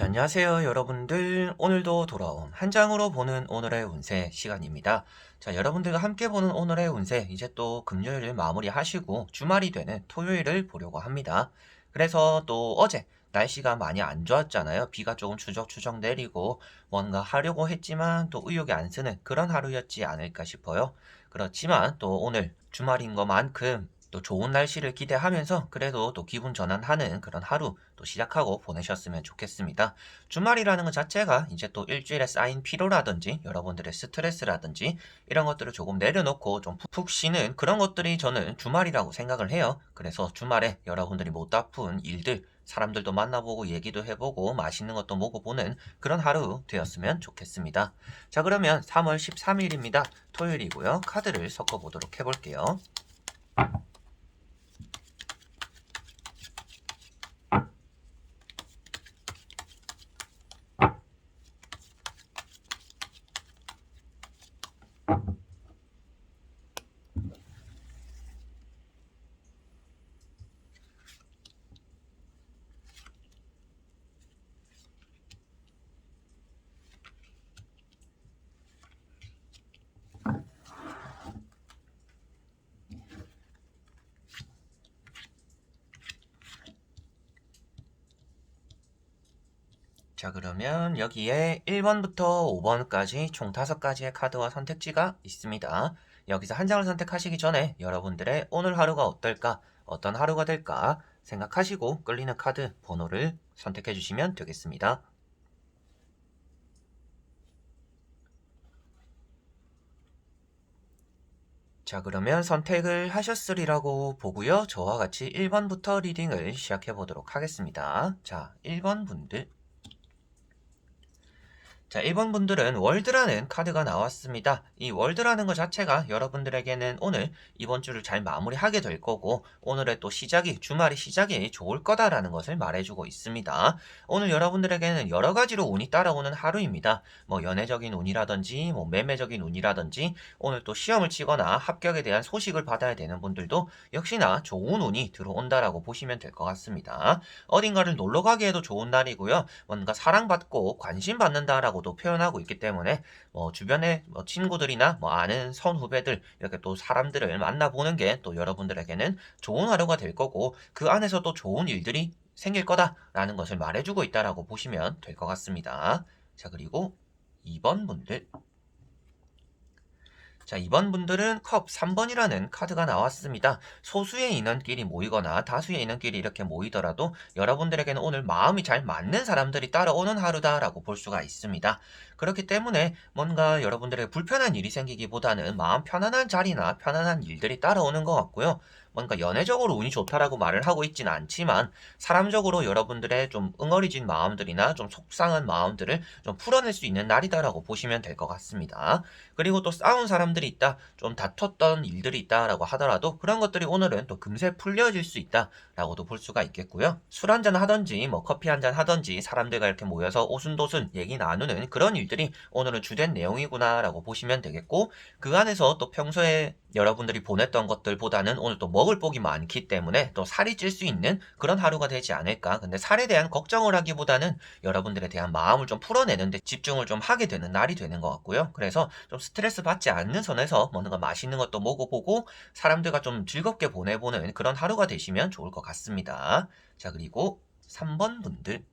자, 안녕하세요, 여러분들. 오늘도 돌아온 한 장으로 보는 오늘의 운세 시간입니다. 자, 여러분들과 함께 보는 오늘의 운세, 이제 또 금요일을 마무리하시고 주말이 되는 토요일을 보려고 합니다. 그래서 또 어제 날씨가 많이 안 좋았잖아요. 비가 조금 추적추적 내리고 뭔가 하려고 했지만 또 의욕이 안 쓰는 그런 하루였지 않을까 싶어요. 그렇지만 또 오늘 주말인 것만큼 또 좋은 날씨를 기대하면서 그래도 또 기분 전환하는 그런 하루 또 시작하고 보내셨으면 좋겠습니다. 주말이라는 것 자체가 이제 또 일주일에 쌓인 피로라든지 여러분들의 스트레스라든지 이런 것들을 조금 내려놓고 좀 푹 쉬는 그런 것들이 저는 주말이라고 생각을 해요. 그래서 주말에 여러분들이 못 아픈 일들, 사람들도 만나보고 얘기도 해보고 맛있는 것도 먹어보는 그런 하루 되었으면 좋겠습니다. 자, 그러면 3월 13일입니다. 토요일이고요. 카드를 섞어보도록 해볼게요. 자, 그러면 여기에 1번부터 5번까지 총 5가지의 카드와 선택지가 있습니다. 여기서 한 장을 선택하시기 전에 여러분들의 오늘 하루가 어떨까, 어떤 하루가 될까 생각하시고 끌리는 카드 번호를 선택해 주시면 되겠습니다. 자, 그러면 선택을 하셨으리라고 보고요. 저와 같이 1번부터 리딩을 시작해 보도록 하겠습니다. 자, 1번 분들. 자, 1번 분들은 월드라는 카드가 나왔습니다. 이 월드라는 것 자체가 여러분들에게는 오늘 이번 주를 잘 마무리하게 될 거고 오늘의 또 시작이 주말이 시작이 좋을 거다라는 것을 말해주고 있습니다. 오늘 여러분들에게는 여러 가지로 운이 따라오는 하루입니다. 뭐 연애적인 운이라든지 뭐 매매적인 운이라든지 오늘 또 시험을 치거나 합격에 대한 소식을 받아야 되는 분들도 역시나 좋은 운이 들어온다라고 보시면 될 것 같습니다. 어딘가를 놀러 가기에도 좋은 날이고요. 뭔가 사랑받고 관심받는다라고 도 표현하고 있기 때문에 주변에 친구들이나 아는 선후배들 이렇게 또 사람들을 만나보는 게 또 여러분들에게는 좋은 하루가 될 거고 그 안에서 또 좋은 일들이 생길 거다라는 것을 말해주고 있다라고 보시면 될 것 같습니다. 자, 그리고 2번 분들. 자, 이번 분들은 컵 3번이라는 카드가 나왔습니다. 소수의 인원끼리 모이거나 다수의 인원끼리 이렇게 모이더라도 여러분들에게는 오늘 마음이 잘 맞는 사람들이 따라오는 하루다라고 볼 수가 있습니다. 그렇기 때문에 뭔가 여러분들의 불편한 일이 생기기보다는 마음 편안한 자리나 편안한 일들이 따라오는 것 같고요. 뭔가 연애적으로 운이 좋다라고 말을 하고 있지는 않지만 사람적으로 여러분들의 좀 응어리진 마음들이나 좀 속상한 마음들을 좀 풀어낼 수 있는 날이다라고 보시면 될 것 같습니다. 그리고 또 싸운 사람들이 있다, 좀 다퉜던 일들이 있다라고 하더라도 그런 것들이 오늘은 또 금세 풀려질 수 있다라고도 볼 수가 있겠고요. 술 한잔 하던지 커피 한잔 하던지 사람들과 이렇게 모여서 오순도순 얘기 나누는 그런 일들이 오늘은 주된 내용이구나라고 보시면 되겠고 그 안에서 또 평소에 여러분들이 보냈던 것들보다는 오늘 또 먹을 복이 많기 때문에 또 살이 찔 수 있는 그런 하루가 되지 않을까. 근데 살에 대한 걱정을 하기보다는 여러분들에 대한 마음을 좀 풀어내는데 집중을 좀 하게 되는 날이 되는 것 같고요. 그래서 좀 스트레스 받지 않는 선에서 뭔가 맛있는 것도 먹어보고 사람들과 좀 즐겁게 보내보는 그런 하루가 되시면 좋을 것 같습니다. 자, 그리고 3번 분들.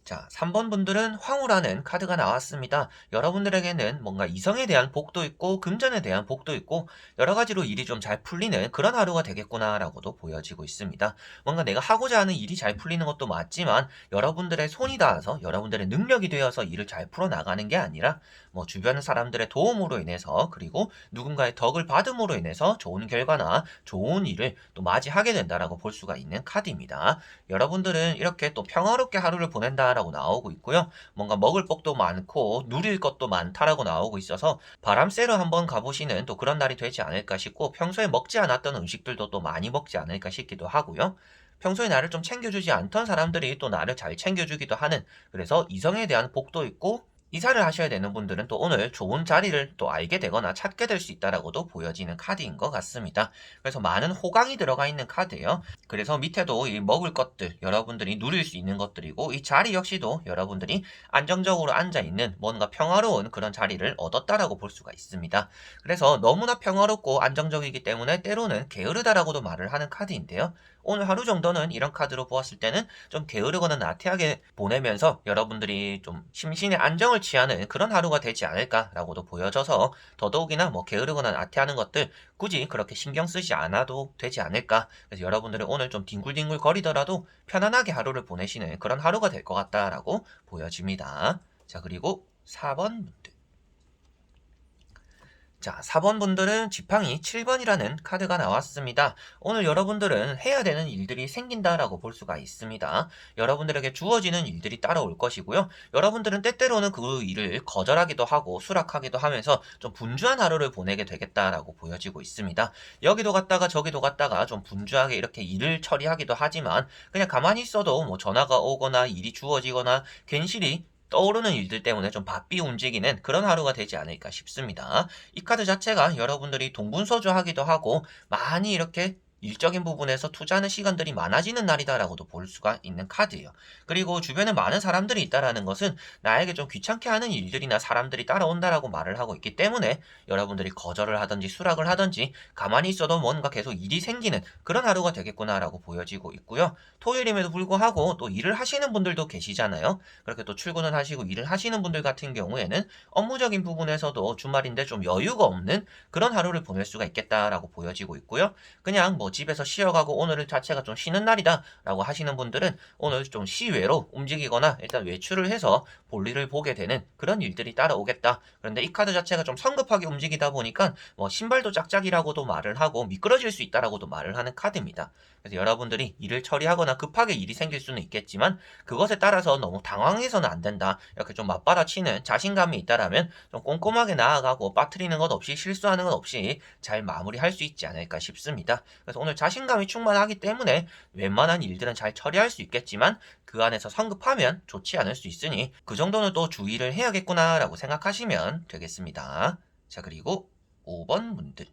자, 3번 분들은 황후라는 카드가 나왔습니다. 여러분들에게는 뭔가 이성에 대한 복도 있고 금전에 대한 복도 있고 여러 가지로 일이 좀 잘 풀리는 그런 하루가 되겠구나라고도 보여지고 있습니다. 뭔가 내가 하고자 하는 일이 잘 풀리는 것도 맞지만 여러분들의 손이 닿아서 여러분들의 능력이 되어서 일을 잘 풀어나가는 게 아니라 주변 사람들의 도움으로 인해서 그리고 누군가의 덕을 받음으로 인해서 좋은 결과나 좋은 일을 또 맞이하게 된다라고 볼 수가 있는 카드입니다. 여러분들은 이렇게 또 평화롭게 하루를 보낸다라고 나오고 있고요. 뭔가 먹을 복도 많고 누릴 것도 많다라고 나오고 있어서 바람 쐬러 한번 가보시는 또 그런 날이 되지 않을까 싶고 평소에 먹지 않았던 음식들도 또 많이 먹지 않을까 싶기도 하고요. 평소에 나를 좀 챙겨주지 않던 사람들이 또 나를 잘 챙겨주기도 하는 그래서 이성에 대한 복도 있고 이사를 하셔야 되는 분들은 또 오늘 좋은 자리를 또 알게 되거나 찾게 될 수 있다라고도 보여지는 카드인 것 같습니다. 그래서 많은 호강이 들어가 있는 카드예요. 그래서 밑에도 이 먹을 것들, 여러분들이 누릴 수 있는 것들이고, 이 자리 역시도 여러분들이 안정적으로 앉아 있는 뭔가 평화로운 그런 자리를 얻었다라고 볼 수가 있습니다. 그래서 너무나 평화롭고 안정적이기 때문에 때로는 게으르다라고도 말을 하는 카드인데요. 오늘 하루 정도는 이런 카드로 보았을 때는 좀 게으르거나 나태하게 보내면서 여러분들이 좀 심신의 안정을 취하는 그런 하루가 되지 않을까라고도 보여져서, 더더욱이나 뭐 게으르거나 나태하는 것들 굳이 그렇게 신경 쓰지 않아도 되지 않을까. 그래서 여러분들은 오늘 좀 뒹굴뒹굴 거리더라도 편안하게 하루를 보내시는 그런 하루가 될 것 같다라고 보여집니다. 자, 그리고 4번 문제. 자, 4번 분들은 지팡이 7번이라는 카드가 나왔습니다. 오늘 여러분들은 해야 되는 일들이 생긴다라고 볼 수가 있습니다. 여러분들에게 주어지는 일들이 따라올 것이고요. 여러분들은 때때로는 그 일을 거절하기도 하고 수락하기도 하면서 좀 분주한 하루를 보내게 되겠다라고 보여지고 있습니다. 여기도 갔다가 저기도 갔다가 좀 분주하게 이렇게 일을 처리하기도 하지만, 그냥 가만히 있어도 뭐 전화가 오거나 일이 주어지거나 괜시리 떠오르는 일들 때문에 좀 바삐 움직이는 그런 하루가 되지 않을까 싶습니다. 이 카드 자체가 여러분들이 동분서주하기도 하고 많이 이렇게 일적인 부분에서 투자하는 시간들이 많아지는 날이다라고도 볼 수가 있는 카드예요. 그리고 주변에 많은 사람들이 있다라는 것은 나에게 좀 귀찮게 하는 일들이나 사람들이 따라온다라고 말을 하고 있기 때문에, 여러분들이 거절을 하든지 수락을 하든지 가만히 있어도 뭔가 계속 일이 생기는 그런 하루가 되겠구나라고 보여지고 있고요. 토요일임에도 불구하고 또 일을 하시는 분들도 계시잖아요. 그렇게 또 출근을 하시고 일을 하시는 분들 같은 경우에는 업무적인 부분에서도 주말인데 좀 여유가 없는 그런 하루를 보낼 수가 있겠다라고 보여지고 있고요. 그냥 뭐 집에서 쉬어가고 오늘 자체가 좀 쉬는 날이다 라고 하시는 분들은 오늘 좀 시외로 움직이거나 일단 외출을 해서 볼일을 보게 되는 그런 일들이 따라오겠다. 그런데 이 카드 자체가 좀 성급하게 움직이다 보니까 뭐 신발도 짝짝이라고도 말을 하고 미끄러질 수 있다라고도 말을 하는 카드입니다. 그래서 여러분들이 일을 처리하거나 급하게 일이 생길 수는 있겠지만, 그것에 따라서 너무 당황해서는 안 된다. 이렇게 좀 맞받아치는 자신감이 있다라면 좀 꼼꼼하게 나아가고 빠뜨리는 것 없이 실수하는 것 없이 잘 마무리할 수 있지 않을까 싶습니다. 그래서 오늘 자신감이 충만하기 때문에 웬만한 일들은 잘 처리할 수 있겠지만, 그 안에서 성급하면 좋지 않을 수 있으니 그 정도는 또 주의를 해야겠구나라고 생각하시면 되겠습니다. 자, 그리고 5번 분들.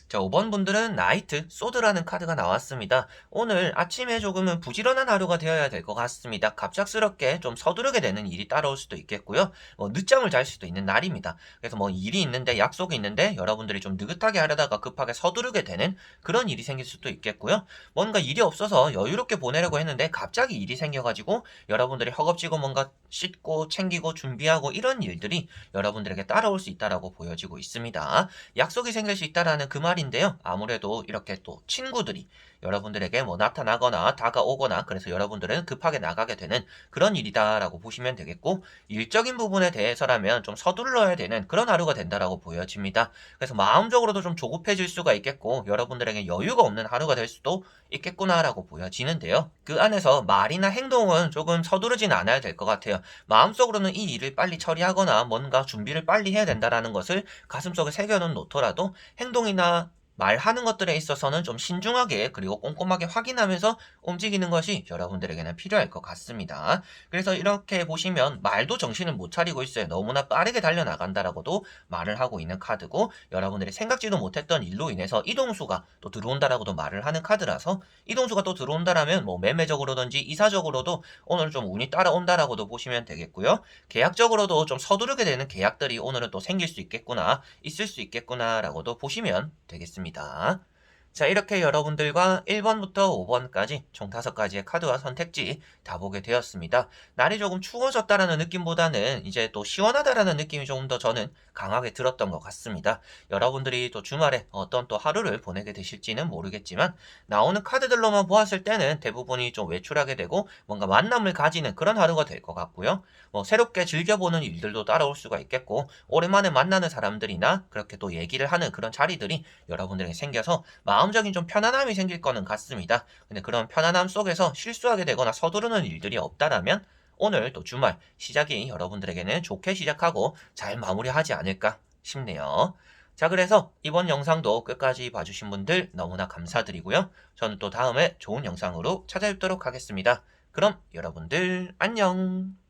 자, 5번 분들은 나이트 소드라는 카드가 나왔습니다. 오늘 아침에 조금은 부지런한 하루가 되어야 될 것 같습니다. 갑작스럽게 좀 서두르게 되는 일이 따라올 수도 있겠고요. 늦잠을 잘 수도 있는 날입니다. 그래서 뭐 일이 있는데, 약속이 있는데 여러분들이 좀 느긋하게 하려다가 급하게 서두르게 되는 그런 일이 생길 수도 있겠고요. 뭔가 일이 없어서 여유롭게 보내려고 했는데 갑자기 일이 생겨가지고 여러분들이 허겁지겁 뭔가 씻고 챙기고 준비하고 이런 일들이 여러분들에게 따라올 수 있다라고 보여지고 있습니다. 약속이 생길 수 있다라는 그 말인데요. 아무래도 이렇게 또 친구들이 여러분들에게 뭐 나타나거나 다가오거나, 그래서 여러분들은 급하게 나가게 되는 그런 일이다라고 보시면 되겠고, 일적인 부분에 대해서라면 좀 서둘러야 되는 그런 하루가 된다라고 보여집니다. 그래서 마음적으로도 좀 조급해질 수가 있겠고, 여러분들에게 여유가 없는 하루가 될 수도 있겠구나라고 보여지는데요. 그 안에서 말이나 행동은 조금 서두르진 않아야 될 것 같아요. 마음속으로는 이 일을 빨리 처리하거나 뭔가 준비를 빨리 해야 된다라는 것을 가슴속에 새겨는 놓더라도, 행동이나 말하는 것들에 있어서는 좀 신중하게 그리고 꼼꼼하게 확인하면서 움직이는 것이 여러분들에게는 필요할 것 같습니다. 그래서 이렇게 보시면 말도 정신을 못 차리고 있어요. 너무나 빠르게 달려나간다라고도 말을 하고 있는 카드고, 여러분들이 생각지도 못했던 일로 인해서 이동수가 또 들어온다라고도 말을 하는 카드라서, 이동수가 또 들어온다라면 뭐 매매적으로든지 이사적으로도 오늘 좀 운이 따라온다라고도 보시면 되겠고요. 계약적으로도 좀 서두르게 되는 계약들이 오늘은 또 생길 수 있겠구나, 있을 수 있겠구나라고도 보시면 되겠습니다. 자, 이렇게 여러분들과 1번부터 5번까지 총 5가지의 카드와 선택지 다 보게 되었습니다. 날이 조금 추워졌다라는 느낌보다는 이제 또 시원하다라는 느낌이 조금 더 저는 강하게 들었던 것 같습니다. 여러분들이 또 주말에 어떤 또 하루를 보내게 되실지는 모르겠지만, 나오는 카드들로만 보았을 때는 대부분이 좀 외출하게 되고 뭔가 만남을 가지는 그런 하루가 될 것 같고요. 뭐 새롭게 즐겨보는 일들도 따라올 수가 있겠고, 오랜만에 만나는 사람들이나 그렇게 또 얘기를 하는 그런 자리들이 여러분들에게 생겨서 마음적인 좀 편안함이 생길 거는 같습니다. 근데 그런 편안함 속에서 실수하게 되거나 서두르는 일들이 없다라면, 오늘 또 주말 시작이 여러분들에게는 좋게 시작하고 잘 마무리하지 않을까 싶네요. 자, 그래서 이번 영상도 끝까지 봐주신 분들 너무나 감사드리고요. 저는 또 다음에 좋은 영상으로 찾아뵙도록 하겠습니다. 그럼 여러분들 안녕.